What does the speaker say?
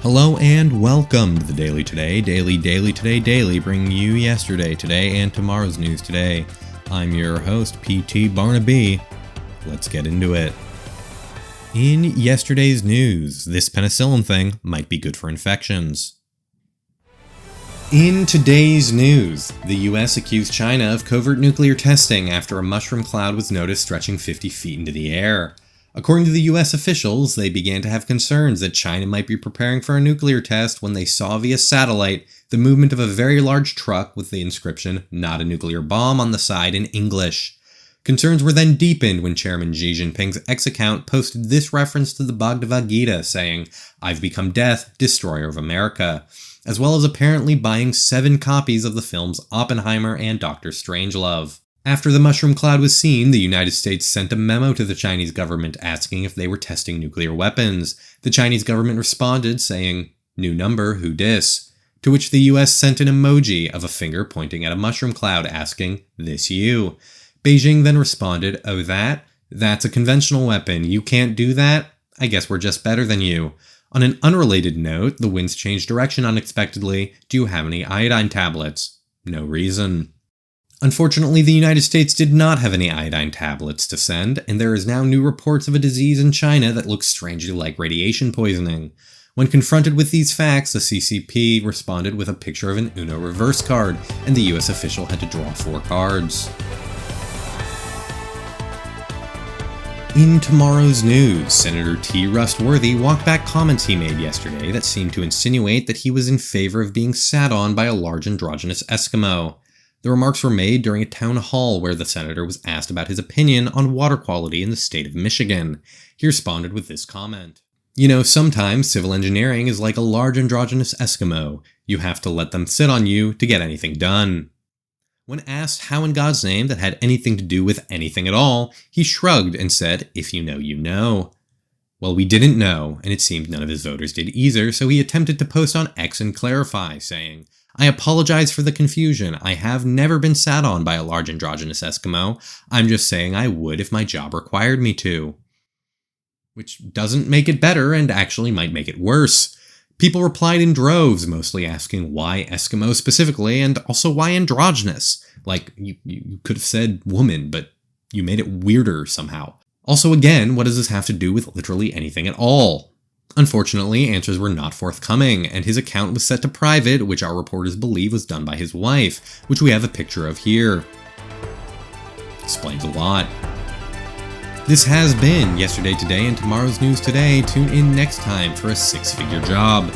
Hello and welcome to the Daily Today, Daily, bringing you yesterday, today, and tomorrow's news today. I'm your host, P.T. Barnaby. Let's get into it. In yesterday's news, this penicillin thing might be good for infections. In today's news, the US accused China of covert nuclear testing after a mushroom cloud was noticed stretching 50 feet into the air. According to the US officials, they began to have concerns that China might be preparing for a nuclear test when they saw via satellite the movement of a very large truck with the inscription, "Not a nuclear bomb," on the side in English. Concerns were then deepened when Chairman Xi Jinping's X account posted this reference to the Bhagavad Gita saying, "I've become death, destroyer of America," as well as apparently buying 7 copies of the films Oppenheimer and Dr. Strangelove. After the mushroom cloud was seen, the United States sent a memo to the Chinese government asking if they were testing nuclear weapons. The Chinese government responded saying, "New number, who dis?" To which the US sent an emoji of a finger pointing at a mushroom cloud asking, "This you?" Beijing then responded, "Oh that's a conventional weapon. You can't do that? I guess we're just better than you." On an unrelated note, the winds changed direction unexpectedly. Do you have any iodine tablets? No reason. Unfortunately, the United States did not have any iodine tablets to send, and there is now new reports of a disease in China that looks strangely like radiation poisoning. When confronted with these facts, the CCP responded with a picture of an Uno reverse card, and the US official had to draw 4 cards. In tomorrow's news, Senator T. Rustworthy walked back comments he made yesterday that seemed to insinuate that he was in favor of being sat on by a large androgynous Escamo. The remarks were made during a town hall where the senator was asked about his opinion on water quality in the state of Michigan. He responded with this comment. "You know, sometimes civil engineering is like a large androgynous Escamo. You have to let them sit on you to get anything done." When asked how in God's name that had anything to do with anything at all, he shrugged and said, "If you know, you know." Well, we didn't know, and it seemed none of his voters did either, so he attempted to post on X and clarify, saying, "I apologize for the confusion. I have never been sat on by a large androgynous Escamo. I'm just saying I would if my job required me to." Which doesn't make it better and actually might make it worse. People replied in droves, mostly asking why Escamo specifically, and also why androgynous. Like, you could have said woman, but you made it weirder somehow. Also, again, what does this have to do with literally anything at all? Unfortunately, answers were not forthcoming, and his account was set to private, which our reporters believe was done by his wife, which we have a picture of here. Explains a lot. This has been Yesterday Today and Tomorrow's News Today. Tune in next time for a 6-figure job.